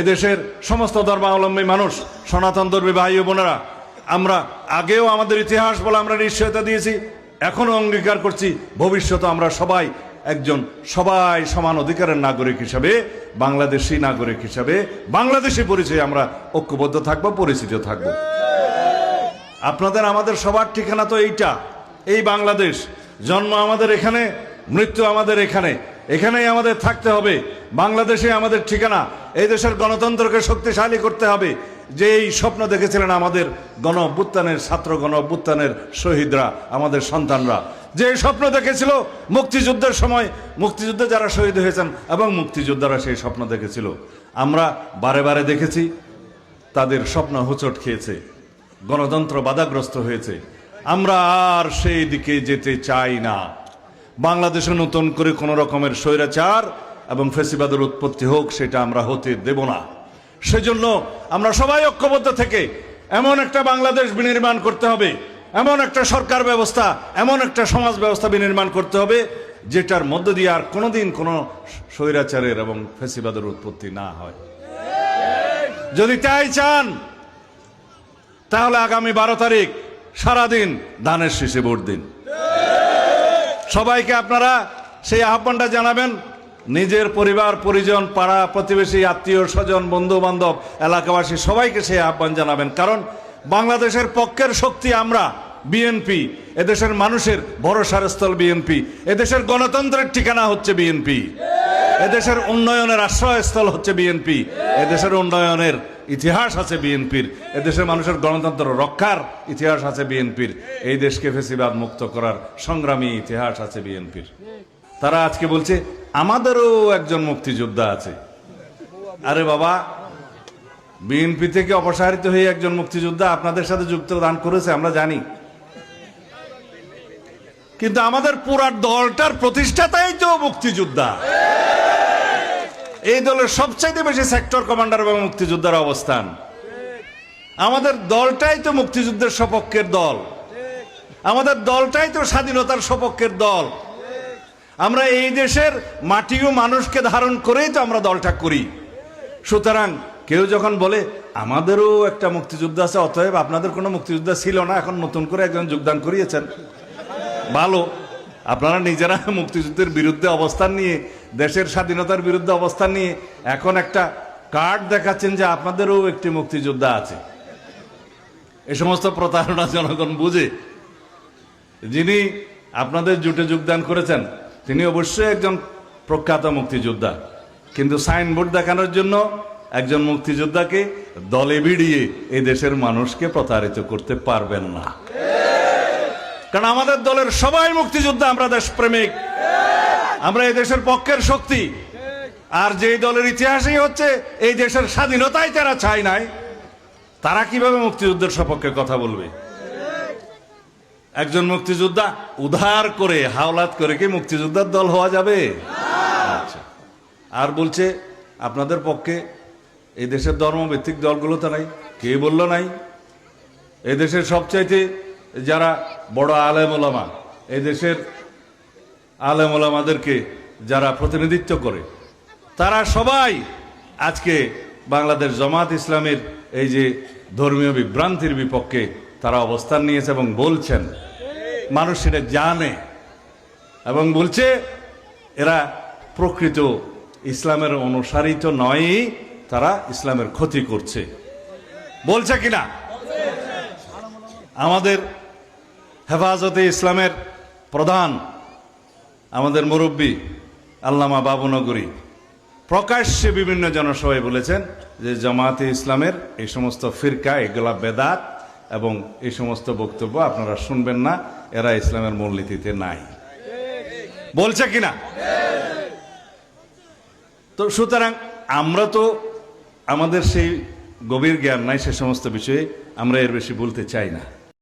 এদেশের সমস্ত ধর্মাবলম্বী মানুষ, সনাতন ধর্মী ভাই ও বোনেরা, আমরা আগেও আমাদের ইতিহাস বলে আমরা নিশ্চয়তা দিয়েছি, এখনো অঙ্গীকার করছি, ভবিষ্যতে আমরা সবাই সমান অধিকারের নাগরিক হিসাবে, বাংলাদেশী নাগরিক হিসাবে, বাংলাদেশি পরিচয়ে আমরা ঐক্যবদ্ধ থাকবো, পরিচিত থাকবো। আপনাদের আমাদের সবার ঠিকানা তো এই বাংলাদেশ। জন্ম আমাদের এখানে, মৃত্যু আমাদের এখানে, এখানেই আমাদের থাকতে হবে। বাংলাদেশে আমাদের ঠিকানা। এই দেশের গণতন্ত্রকে শক্তিশালী করতে হবে। যে এই স্বপ্ন দেখেছিলেন আমাদের গণ অভ্যুত্থানের ছাত্র, গণ অভ্যুত্থানের শহীদরা, আমাদের সন্তানরা, যে স্বপ্ন দেখেছিল মুক্তিযুদ্ধের সময়, মুক্তিযুদ্ধে যারা শহীদ হয়েছেন এবং মুক্তিযোদ্ধারা সেই স্বপ্ন দেখেছিল, আমরা বারে বারে দেখেছি তাদের স্বপ্ন হোঁচট খেয়েছে, গণতন্ত্র বাধাগ্রস্ত হয়েছে। আমরা আর সেই দিকে যেতে চাই না। বাংলাদেশে নতুন করে কোনো রকমের স্বৈরাচার এবং ফ্যাসিবাদের উৎপত্তি হোক, সেটা আমরা হতে দেব না। সেজন্য আমরা সবাই ঐক্যবদ্ধ থেকে এমন একটা বাংলাদেশ বিনির্মাণ করতে হবে, এমন একটা সরকার ব্যবস্থা, এমন একটা সমাজ ব্যবস্থা বিনির্মাণ করতে হবে, যেটার মধ্য দিয়ে আর কোনোদিন কোনো স্বৈরাচারের এবং ফ্যাসিবাদের উৎপত্তি না হয়। যদি তাই চান, তাহলে আগামী 12 তারিখ সারাদিন ধানের শীষে ভোট দিন। সবাইকে আপনারা সেই আহ্বানটা জানাবেন। নিজের পরিবার পরিজন, পাড়া প্রতিবেশী, আত্মীয় স্বজন, বন্ধু বান্ধব, এলাকাবাসী সবাইকে সেই আহ্বান জানাবেন। কারণ বাংলাদেশের পক্ষের শক্তি আমরা, বিএনপি। এদেশের মানুষের ভরসার স্থল বিএনপি। এদেশের গণতন্ত্রের ঠিকানা হচ্ছে বিএনপি। এদেশের উন্নয়নের আশ্রয়স্থল হচ্ছে বিএনপি। এদেশের উন্নয়নের ইতিহাস আছে বিএনপির। এদেশের মানুষের গণতন্ত্র রক্ষার ইতিহাস আছে বিএনপির। এই দেশকে ফ্যাসিবাদ মুক্ত করার সংগ্রামী ইতিহাস আছে বিএনপির। তারা আজকে বলছে আমাদেরও একজন মুক্তিযোদ্ধা আছে। আরে বাবা, বিএনপি থেকে অপসারিত হয়ে একজন মুক্তিযোদ্ধা আপনাদের সাথে যুক্তদান করেছে, আমরা জানি। কিন্তু আমাদের পুরা দলটার প্রতিষ্ঠাতাই তো মুক্তিযোদ্ধা। এই দলের সবচাইতে বেশি সেক্টর কমান্ডার এবং মুক্তিযোদ্ধার অবস্থান। আমাদের দলটাই তো মুক্তিযুদ্ধের সপক্ষের দল। আমাদের দলটাই তো স্বাধীনতার সপক্ষের দল। আমরা এই দেশের মাটি ও মানুষকে ধারণ করেই তো আমরা দলটা করি। সুতরাং কেউ যখন বলে আমাদেরও একটা মুক্তিযোদ্ধা আছে, অতএব আপনাদের কোনো মুক্তিযোদ্ধা ছিল না, এখন নতুন করে একজন যোগদান করিয়েছেন, ভালো। আপনারা নিজেরা মুক্তিযুদ্ধের বিরুদ্ধে অবস্থান নিয়ে, দেশের স্বাধীনতার বিরুদ্ধে অবস্থান নিয়ে এখন একটা কার্ড দেখাচ্ছেন যে আপনাদেরও একটি মুক্তিযোদ্ধা আছে। এই সমস্ত প্রতারণা জনগণ বুঝে। যিনি আপনাদের জোটে যোগদান করেছেন তিনি অবশ্যই একজন প্রখ্যাত মুক্তিযোদ্ধা, কিন্তু সাইনবোর্ড দেখানোর জন্য একজন মুক্তিযোদ্ধাকে দলে ভিড়িয়ে এই দেশের মানুষকে প্রতারিত করতে পারবেন না। কারণ আমাদের দলের সবাই মুক্তিযোদ্ধা, আমরা দেশপ্রেমিক, আমরা এই দেশের পক্ষের শক্তি। আর যেই দলের ইতিহাসই হচ্ছে এই দেশের স্বাধীনতাই তারা চায় নাই, তারা কিভাবে মুক্তিযুদ্ধের সপক্ষে কথা বলবে? একজন মুক্তিযোদ্ধা উদ্ধার করে, হাওলাত করে কি মুক্তিযোদ্ধার দল হওয়া যাবে? আচ্ছা। আর বলছে আপনাদের পক্ষে এই দেশের ধর্মভিত্তিক দলগুলো তো নাই। কে বললো নাই? এই দেশের সবচাইতে যারা বড় আলেম ওলামা, এই দেশের আলেম ওলামাদেরকে যারা প্রতিনিধিত্ব করে, তারা সবাই আজকে বাংলাদেশ জামাত ইসলামের এই যে ধর্মীয় বিভ্রান্তির বিপক্ষে তারা অবস্থান নিয়েছে এবং বলছেন, মানুষ সেটা জানে এবং বলছে এরা প্রকৃত ইসলামের অনুসারী তো নয়ই, তারা ইসলামের ক্ষতি করছে। বলছে কিনা? আমাদের হেফাজতে ইসলামের প্রধান, আমাদের মুরব্বী আল্লামা বাবুনগরী প্রকাশ্যে বিভিন্ন জনসভায় বলেছেন যে জামাতে ইসলামের এই সমস্ত ফিরকা, এগুলা বেদাত এবং এই সমস্ত বক্তব্য আপনারা শুনবেন না, এরা ইসলামের মূলনীতিতে নাই। বলছে কিনা? তো সুতরাং আমরা তো, আমাদের সেই গভীর জ্ঞান নাই সে সমস্ত বিষয়ে, আমরা এর বেশি বলতে চাই না।